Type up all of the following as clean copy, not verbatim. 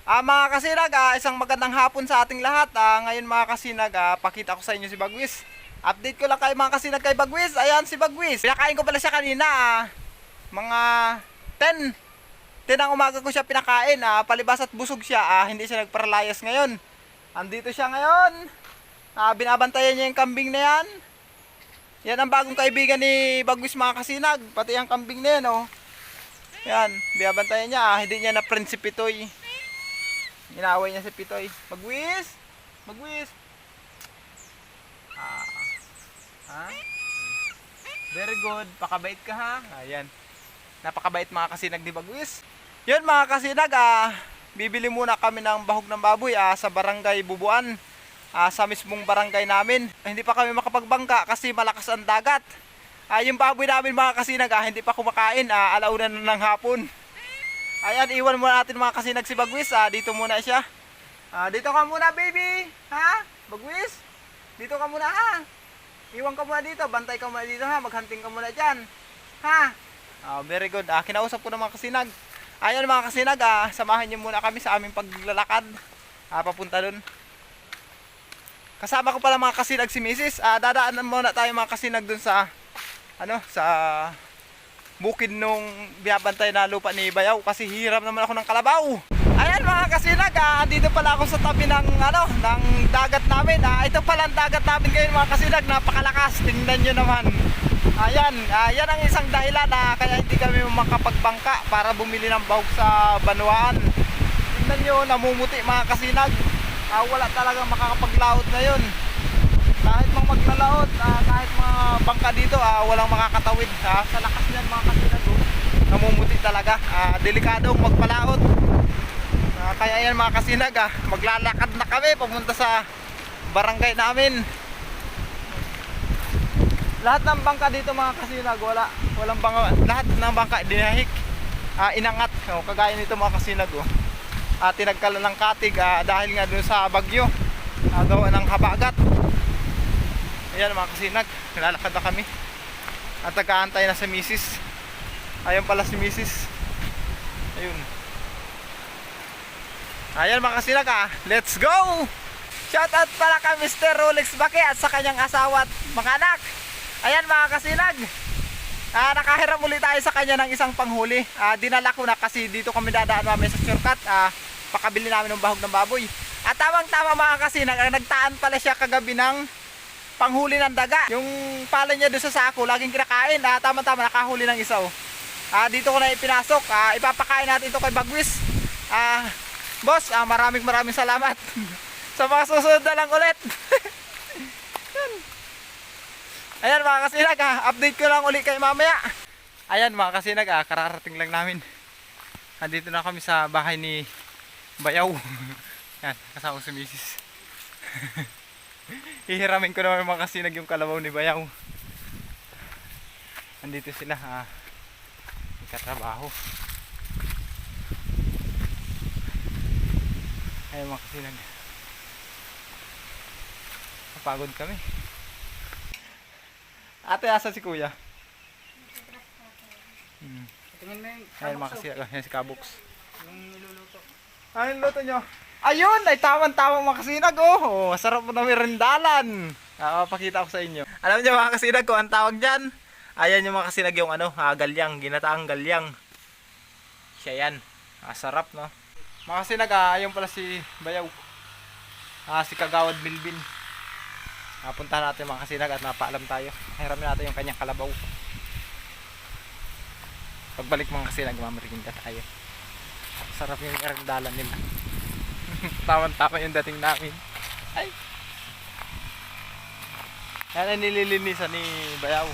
Mga kasinag, isang magandang hapon sa ating lahat. Ngayon mga kasinag, pakita ko sa inyo si Bagwis. Update ko lang kayo mga kasinag kay Bagwis. Ayan si Bagwis. Pinakain ko pala siya kanina. Mga 10. 10 ang umaga ko siya pinakain. Palibas at busog siya. Hindi siya nagparalayas ngayon. Andito siya ngayon. Binabantayan niya yung kambing na yan. Yan ang bagong kaibigan ni Bagwis mga kasinag. Pati ang kambing na yan oh. Yan, binabantayan niya. Hindi niya na friend si Pitoy. Inaaway niya si Pitoy. Bagwis! Bagwis! Very good. Pakabait ka ha. Ayan. Napakabait mga kasinag ni Bagwis. Yun mga kasinag, bibili muna kami ng bahog ng baboy sa barangay Bubuan. Sa mismong barangay namin. Hindi pa kami makapagbangka kasi malakas ang dagat. Yung baboy namin mga kasinag, hindi pa kumakain. Alauna na ng hapon. Ayan, iwan muna natin mga kasinag si Bagwis. Dito muna siya. Dito ka muna baby. Ha? Bagwis? Dito ka muna ha. Iwan ka muna dito. Bantay ka muna dito ha. Maghunting ka muna dyan. Ha? Very good. Kinausap ko na mga kasinag. Ayan mga kasinag. Samahan niyo muna kami sa aming paglalakad. Papunta dun. Kasama ko pala mga kasinag si Mrs. Dadaan muna tayo mga kasinag dun sa sa bukid nung binabantay na lupa ni Bayaw kasi hiram naman ako ng kalabaw. Ayan mga kasinag, dito pala ako sa tabi ng ng dagat namin. Ito pala ang dagat namin ngayon mga kasinag, napakalakas. Tingnan nyo naman. Ayan, yan ang isang dahilan kaya hindi kami makapagbangka para bumili ng bahog sa Banwaan. Tingnan nyo, namumuti mga kasinag. Wala talagang makakapaglaot ngayon. Kahit mga maglalaot, kahit mga bangka dito, walang makakatawid. Sa lakas niyan mga kasinag, namumuti talaga. Delikadong magpalaot. Kaya yan mga kasinag, maglalakad na kami papunta sa barangay namin. Lahat ng bangka dito mga kasinag, walang bangka. Lahat ng bangka dinahik, inangat. Kagaya nito mga kasinag, tinagkalan ng katig dahil nga dun sa bagyo, gawa ng habagat. Ayan mga kasinag, nilalakad na kami. At nag-aantay na si Mrs. Ayun pala si Mrs. Ayun. Ayan mga kasinag, let's go! Shout out pala kay Mr. Rolex Bake at sa kanyang asawa at mga anak. Ayan mga kasinag, nakahiram ulit tayo sa kanya ng isang panghuli. Dinala ko na kasi dito kami dadaan namin sa shortcut. Pakabili namin ng bahog ng baboy. At tamang tama mga kasinag, nagtaan pala siya kagabi ng panghuli ng daga. Yung pala niya doon sa sako, laging kinakain. Tama-tama, nakahuli ng isa. Dito ko na ipinasok. Ipapakain natin ito kay Bagwis. Boss, maraming salamat. Sa mga susunod na lang ulit. Ayan mga kasinag, update ko lang ulit kay mamaya. Ayan mga kasinag, kararating lang namin. Dito na kami sa bahay ni Bayaw. Yan, kasama si Mrs. Hihiramin ko naman mga kasinag yung kalabaw ni Bayaw. Andito sila, nagkatrabaho. Ayun mga kasinag, napagod kami. Ate, asa si kuya? Tingin mo yung Ayun mga kasinag, yan si Kaboks. yung niluluto. Ano luto nyo? Ayun, ay tawang-tawang mga kasinag masarap po na mirindalan. Pakita ko sa inyo. Alam niyo mga kasinag kung ang tawag dyan? Ayan yung mga kasinag yung galyang, ginataang galyang. Siya yan. Sarap no? Mga kasinag, ayun pala si Bayaw. Si Kagawad Milbin. Puntahan natin mga kasinag at napaalam tayo. Hiramin natin yung kanyang kalabaw. Pagbalik mga kasinag, mamariginda tayo. Sarap yung irindalan nila. Tama-tama yung dating namin. Ay! Yan ang nililinisan ni Bayaw.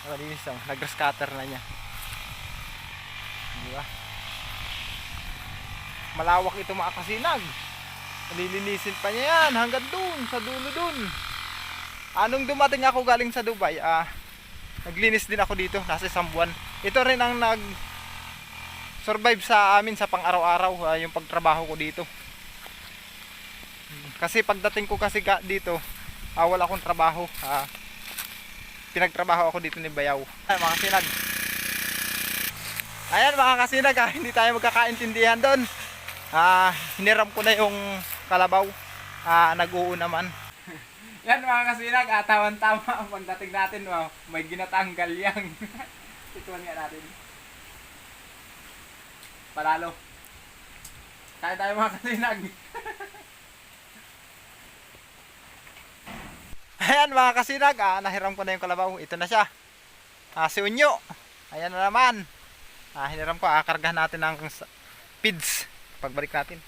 Malinis lang. Nag-grass cutter na niya. Diba? Malawak ito mga kasinag. Nililinisin pa niya yan hanggang dun, sa dulo dun. Anong dumating ako galing sa Dubai, naglinis din ako dito. Nasa isang buwan. Ito rin ang survive sa amin sa pang-araw-araw, yung pagtrabaho ko dito. Kasi pagdating ko kasi dito, wala akong trabaho. Pinagtrabaho ako dito ni Bayaw. Ay, mga kasinag. Ayan mga kasinag, hindi tayo magkakaintindihan doon. Hiniram ko na yung kalabaw. Nag-uo naman. Yan mga kasinag, tawan-tama ang pagdating natin. Wow, may ginataang galyang. Ituan nga natin. Palalo. Kaya tayo mga kasinag. Ayan mga kasinag, nahiram ko na yung kalabaw. Ito na siya. Si Unyo. Ayan na naman. Hiniram ko, kargahan natin ng pids. Pagbalik natin.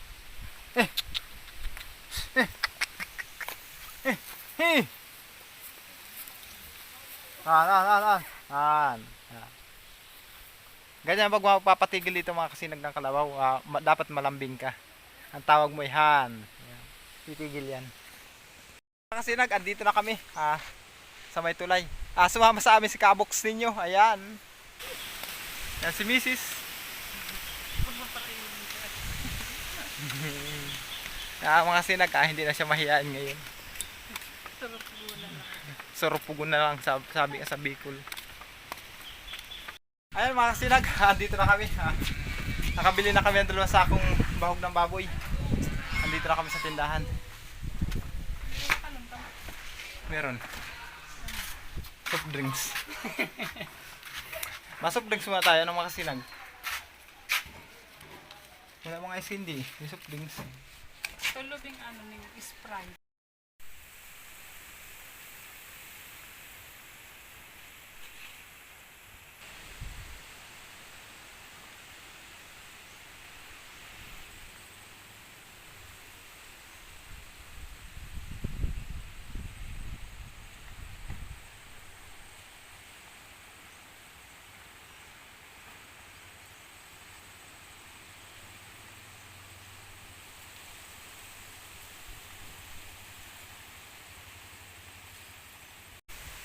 Ganyan pag mapapatigil dito mga kasinag ng kalabaw, dapat malambing ka. Ang tawag mo ay han. Ayan. Titigil yan. Mga kasinag, andito na kami sa may tulay. Sumama sa amin si Kabox ninyo. Ayan. Yan si Mrs. Mga sinag, hindi na siya mahihain ngayon. Surupugo na lang sabi sa Bicol. Ayan mga sinag, dito na kami. Nakabili na kami ng 2 sakong bahog ng baboy. Andito na kami sa tindahan. Meron. Soft drinks. Soft drinks muna tayo ng mga sinag. Wala mga ice candy, soft drinks. Tulubing ng Sprite.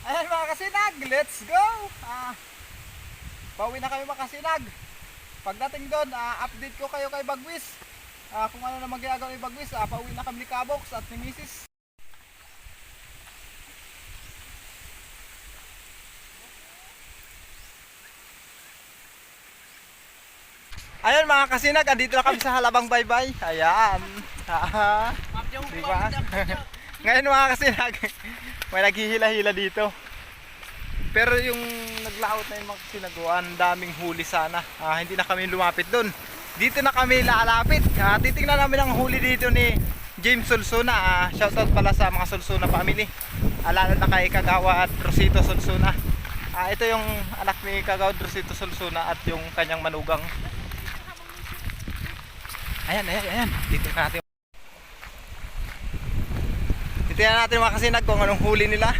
Ayan mga kasinag, let's go! Pauwi na kami mga kasinag. Pagdating doon, update ko kayo kay Bagwis. Kung ano na magigagawa ni Bagwis, pauwi na kami ni Kabox at ni Mrs. Ayan mga kasinag, andito na kami sa Halabang Baybay. Ayan. Diba? Ngayon mga kasinag, may naghihila-hila dito. Pero yung naglaot na yung mga kasinaguan, daming huli sana. Hindi na kami lumapit doon. Dito na kami lalapit. Titingnan namin ang huli dito ni James Solsona. Shoutout pala sa mga Solsona family. Lalo na kay Kagawa at Rosito Solsona. Ito yung anak ni Kagawa at Rosito Solsona at yung kanyang manugang. Ayan. Titingnan natin. Titingnan natin mga kasinag kung anong huli nila.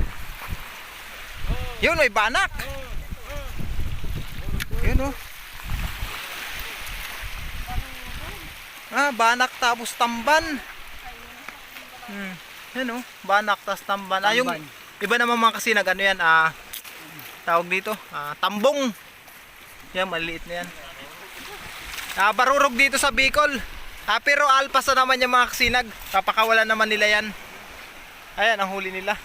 Yun, may banak. Yun banak tapos tamban. Yun banak tapos tamban. Yung iba naman mga kasinag, ano yan, tawag dito, tambong. Yan, maliit na yan. Barurog dito sa Bicol. Pero alpas na naman yung mga kasinag. Kapakawalan naman nila yan. Ayan ang huli nila.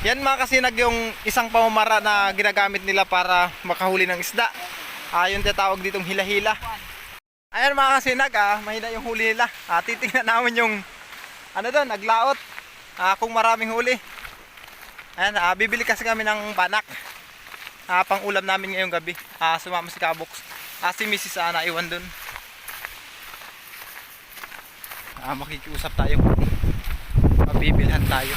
Yan mga kasinag yung isang pamamara na ginagamit nila para makahuli ng isda. Yung tinatawag ditong hila-hila. Ayan mga kasinag, mahina yung huli nila. Titingnan namin yung naglaot. Kung maraming huli. Ayan, bibili kasi kami ng banak. Pang ulam namin ngayong gabi. Sumama si Kabox. Si Mrs. Naiwan dun. Makikiusap tayo. Mabibilhan tayo.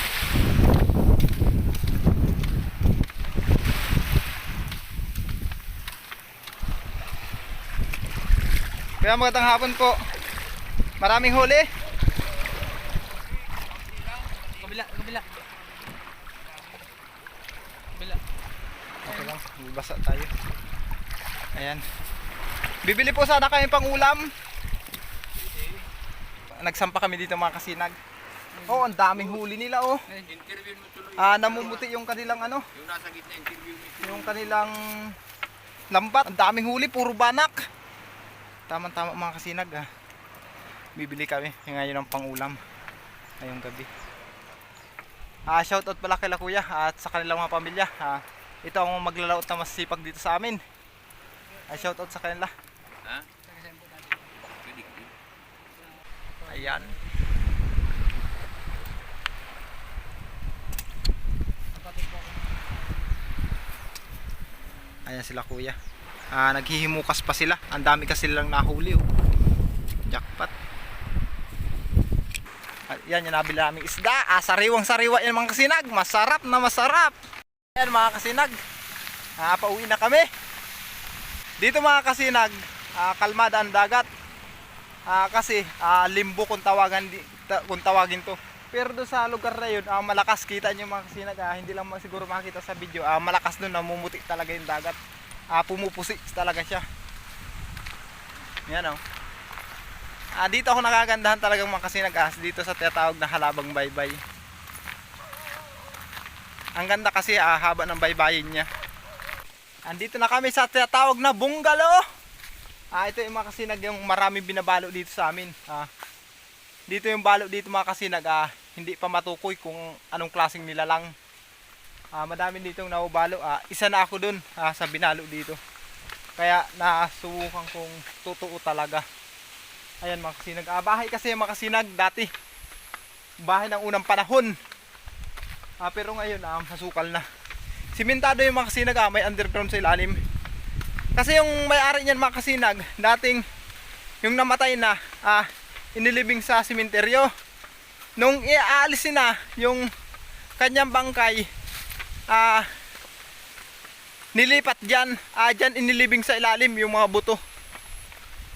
Kaya magandang hapon po. Maraming huli. Kabila. Okay lang, basa tayo. Ayan. Bibili po sana kami pang ulam. Nagsampa kami dito mga kasinag. Ang daming huli nila Interview mo tuloy. Namumuti yung kanilang Yung nasa gitna interview mo. yung kanilang lambat. Ang daming huli, puro banak. Tama-tama mga kasinag. Bibili kami ngayon ng pangulam ngayong gabi. Shoutout pala kay Kuya at sa kanilang mga pamilya. Ito ang maglalaot na masipag dito sa amin. Shoutout sa kanila. Ayan sila kuya. Naghihimukas pa sila. Ang dami kasi lang nahuli oh. Jackpot. Yan yung nabili naming isda. Sariwang sariwa yan mga kasinag. Masarap na masarap. Ayan mga kasinag. Pauwi na kami. Dito mga kasinag, kalmada ang dagat. Kasi limbo kung tawagin to. Pero doon sa lugar na yun, malakas kita nyo mga kasinag. Hindi lang siguro makita sa video. Malakas doon, namumuti talaga yung dagat. Pumupusi talaga siya. Yan oh. Dito ako nakagandahan talagang mga kasinag. Dito sa tinatawag na Halabang Baybay. Ang ganda kasi haba ng baybayin niya. Andito na kami sa tinatawag na bungalow. Ito yung mga kasinag yung maraming binabalo dito sa amin. Dito yung balo dito mga kasinag. Hindi pa matukoy kung anong klaseng nilalang. Madami ditong naubalo. Isa na ako dun sa binalo dito. Kaya nasubukan kong totoo talaga. Ayan mga kasinag. Bahay kasi yung mga kasinag dati. Bahay ng unang panahon. Pero ngayon masukal na. Simentado yung mga kasinag. May underground sa ilalim. Kasi yung may-ari niyan mga kasinag, dating yung namatay na inilibing sa simenteryo. Nung iaalisin na yung kanyang bangkay, nilipat dyan. Dyan inilibing sa ilalim yung mga buto.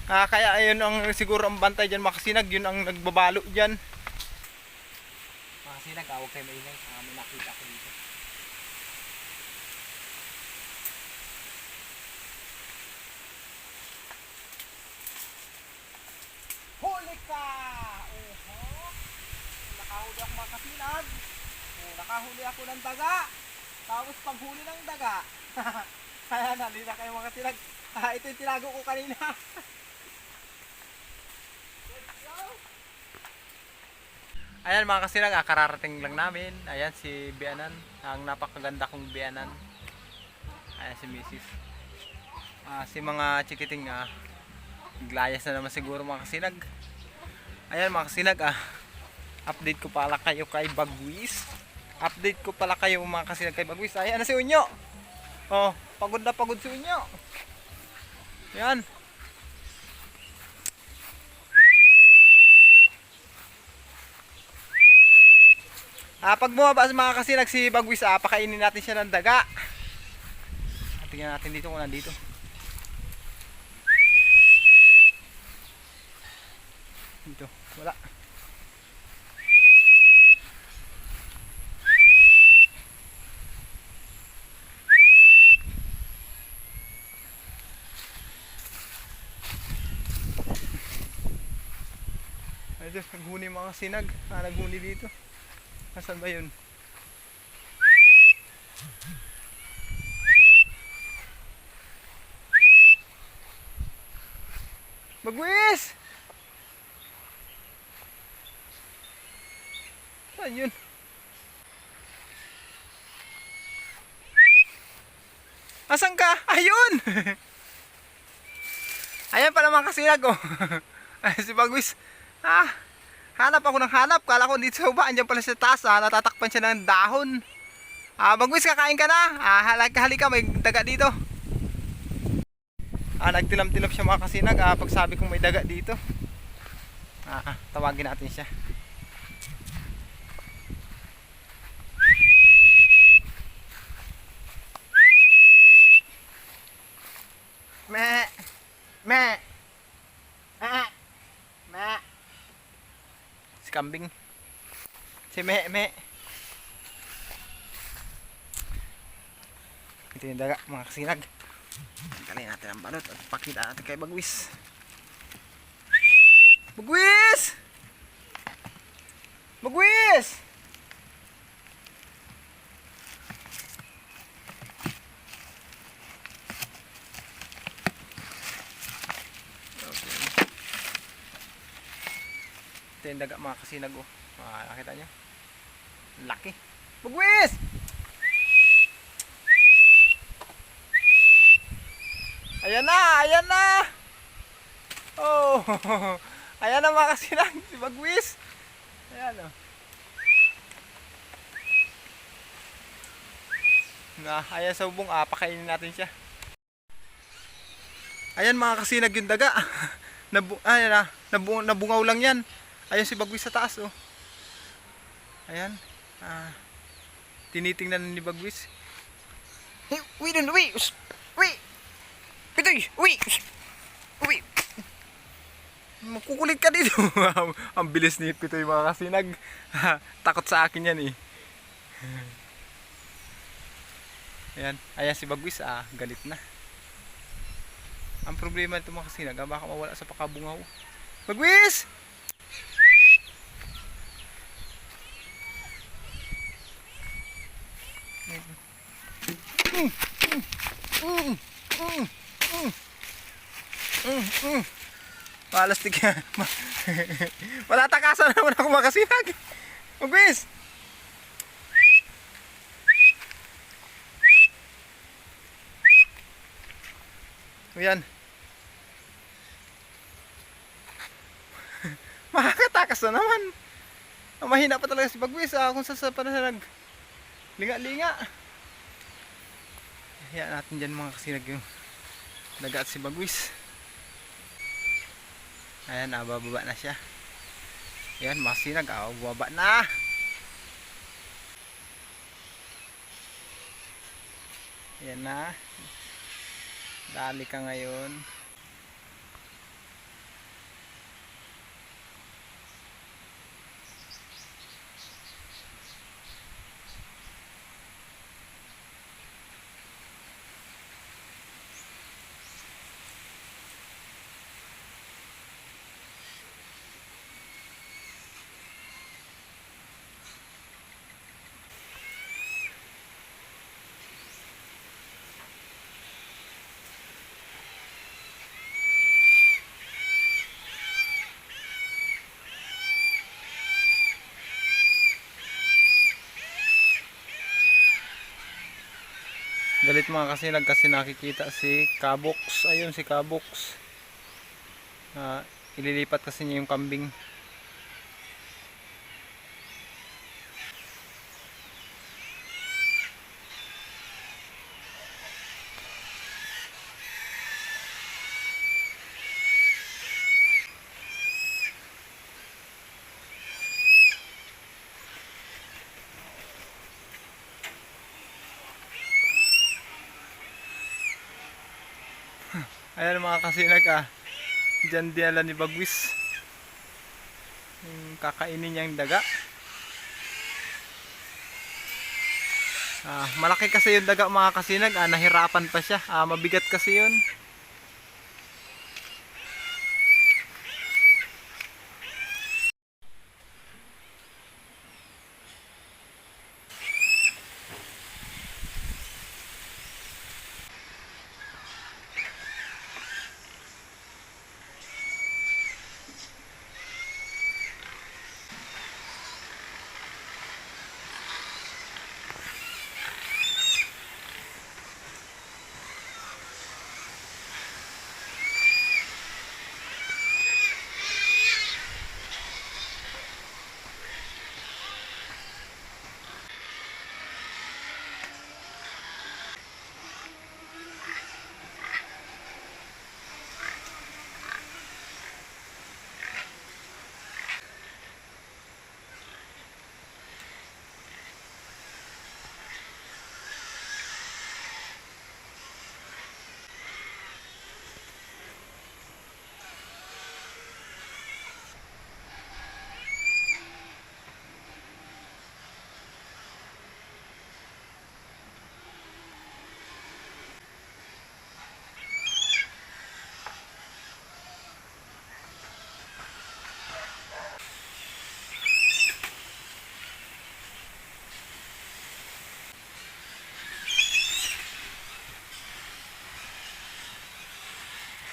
Kaya ayun ang siguro ang bantay dyan mga kasinag. Yun ang nagbabalo dyan. Mga kasinag, huwag kayo maingay. May nakita ko dito. Huli ka! Nakahuli ako mga kasinag. Nakahuli ako ng daga. Tapos paghuli ng daga. Kaya nalina kayo mga kasinag. Ito yung tinago ko kanina. Ayan mga kasinag, kararating lang namin. Ayan si Bianan, ang napakaganda kong Bianan. Ayan si Mrs. Si mga chikiting glayas na naman siguro mga kasinag. Ayan mga kasinag, update ko pala kayo kay Bagwis. Update ko pala kayo mga kasinag kay Bagwis. Ayan na si Unyo. Pagod na pagod si Unyo. Ayan. Pag bumaba mga kasinag si Bagwis, pakainin natin siya ng daga. Tingnan natin dito kung nandito. Dito, wala. Ito, naghuni mga kasinag. Naghuni dito. Nasaan ba yun? Bagwis! Saan yun? Asan ka? Ayun! Ayan pala mga kasinag oh. Si Bagwis. Hanap ako ng hanap. Kala ko dito sa baba. Andiyan pala sa taas. Natatakpan siya ng dahon. Bagwis, kakain ka na. Halika, may daga dito. Nagtilap-tilap siya mga kasinag. Pag sabi kong may daga dito. Tawagin natin siya. Me. Me. Me. Si kambing. Si Me. Ito yung daga mga kasinag. Tanggalin natin ang balot at pakita natin kay Bagwis. Bagwis! Bagwis! Ito yung daga mga kasinag oh. Nakita nyo? Laki. Bagwis! Ayan na! Ayan na! Oh! Ayan na mga kasinag. Si Bagwis. Ayan oh. Ayan sa ubong. Pakainin natin siya. Ayan mga kasinag yung daga. Nabungaw lang yan. Ayan si Bagwis sa taas oh. Ayan. Tinitingnan ni Bagwis. Uy, dun, uy! Uy! Pitoy! Uy! Uy! Makukulit ka dito. Ang bilis ni Pitoy mga kasinag. Takot sa akin yan eh. Ayan. Ayan si Bagwis galit na. Ang problema nito mga kasinag, baka mawala sa pakabungaw. Bagwis! Palastik yan. Matatakasan naman ako mga kasinag. Bagwis! Ayan. Makakatakas na naman. Mahina pa talaga si Bagwis kung saan pa na nag linga-linga. Hayaan natin dyan mga kasinag yung daga at si Bagwis. Ayan, bababa na siya. Ayan, mga kasinag, bababa na. Ayan na. Dali ka ngayon. Galit mga kasinag kasi nakikita si Kabox. Ayun si Kabox. Ililipat kasi niya yung kambing. Ayan mga kasinag dyan dinala ni Bagwis yung kakainin niyang daga. Malaki kasi yung daga mga kasinag, nahirapan pa siya, mabigat kasi yun.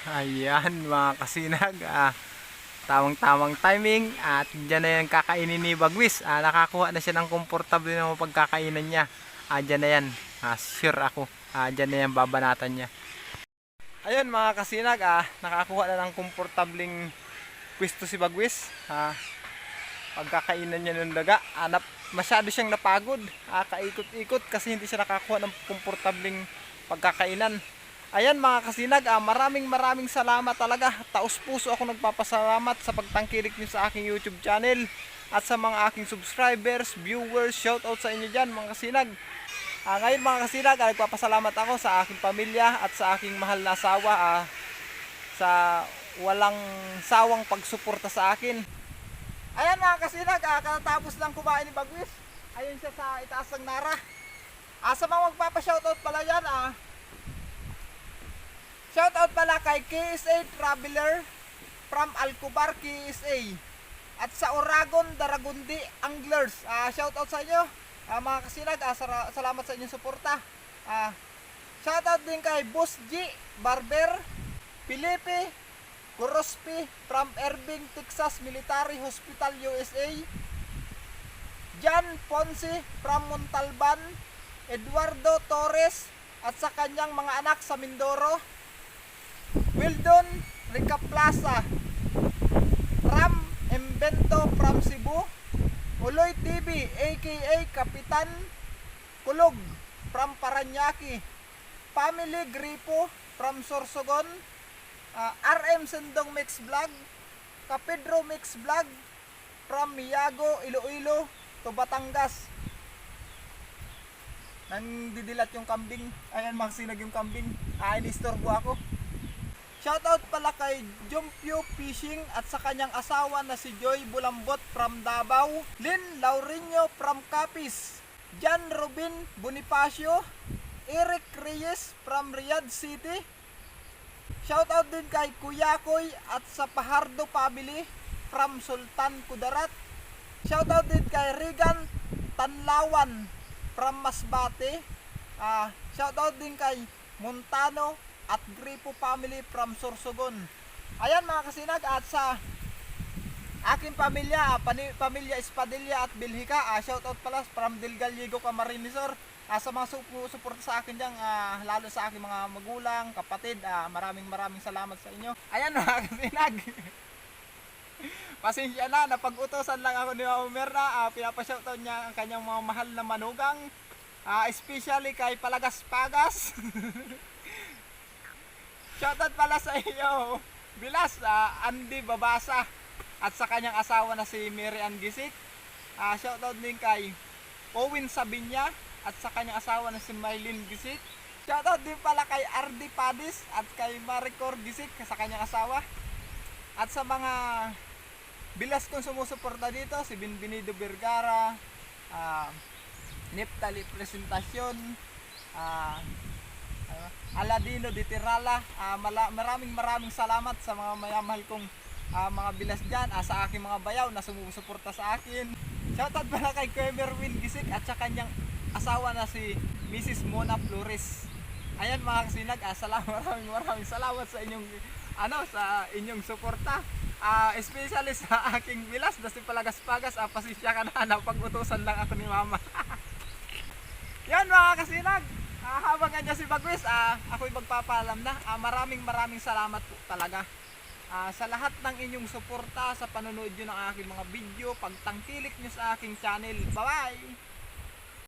Ayan mga kasinag, tamang timing at dyan na yan kakainin ni Bagwis. Nakakuha na siya ng komportable na pagkakainan niya. Dyan na yan, sure ako, dyan na yan babanatan niya. Ayun mga kasinag, nakakuha na ng komportabling pwesto si Bagwis. Pagkakainan niya ng daga, masyado siyang napagod, kaikot-ikot kasi hindi siya nakakuha ng komportabling pagkakainan. Ayan mga kasinag, maraming salamat talaga. Taos puso ako nagpapasalamat sa pagtangkilik nyo sa aking YouTube channel. At sa mga aking subscribers, viewers, shoutout sa inyo dyan mga kasinag. Ngayon mga kasinag, nagpapasalamat ako sa aking pamilya at sa aking mahal na asawa sa walang sawang pagsuporta sa akin. Ayan mga kasinag, katapos lang kumain ni Bagwis. Ayun siya sa itaas ng Nara. Sa mga magpapa-shoutout pala yan, shoutout pala kay KSA Traveler from Alcobar, KSA. At sa Oragon, Daragundi Anglers. Shoutout sa inyo, mga kasinag. Salamat sa inyong suporta. Shoutout din kay Boss G Barber, Felipe Gorospi from Irving, Texas Military Hospital, USA. John Ponce from Montalban, Eduardo Torres at sa kanyang mga anak sa Mindoro. Wildon Rica Plaza, Ram Invento from Cebu, Uloy TV aka Kapitan Kulog from Paranaque, Family Gripo from Sorsogon, RM Sendong Mix Vlog, Kapedro Mix Vlog from Miyago, Iloilo to Batangas. Nandidilat yung kambing. Ayan mga sinag yung kambing. Inistorbo ako. Shoutout pala kay Jumpio Fishing at sa kanyang asawa na si Joy Bulambot from Davao, Lynn Laureño from Capiz, John Robin Bonifacio, Eric Reyes from Riyadh City. Shoutout din kay Kuya Koy at sa Pahardo family from Sultan Kudarat. Shoutout din kay Regan Tanlawan from Masbate. Shoutout din kay Montano at Gripo family from Sorsogon. Ayan mga kasinag, at sa aking pamilya, pamilya Espadilla at Bilhika, shoutout pala from Del Gallego, Camarinesor. Sa mga suporta sa akin dyan, lalo sa aking mga magulang, kapatid, maraming salamat sa inyo. Ayan mga kasinag. Pasensya na, napag-utosan lang ako ni Mama Merna. Pinapa-shoutout niya ang kanyang mga mahal na manugang, especially kay Palagas Pagas. Shoutout pala sa iyo, Bilas, Andy Babasa at sa kanyang asawa na si Mary Ann Gisik. Shoutout din kay Owen Sabinya at sa kanyang asawa na si Mylene Gisik. Shoutout din pala kay Ardi Padis at kay Maricor Gisik sa kanyang asawa. At sa mga Bilas kong sumusuporta dito, si Binbinido Vergara, Neptali Presentasyon, Aladino de Tirala. Maraming salamat sa mga mayamahal kong mga bilas dyan, sa aking mga bayaw na sumusuporta sa akin. Shoutout pala kay Merwin Gisik at sa kanyang asawa na si Mrs. Mona Flores. Ayan mga kasinag, maraming salamat sa inyong sa inyong suporta. Especially sa aking bilas na si Palagas Pagas. Pasensya ka na, napag-utusan lang ako ni Mama. Yan mga kasinag, habang andyan si Bagwis, ako'y magpapaalam na. Maraming salamat po talaga sa lahat ng inyong suporta sa panonood nyo ng aking mga video, pagtangkilik nyo sa aking channel. Bye bye!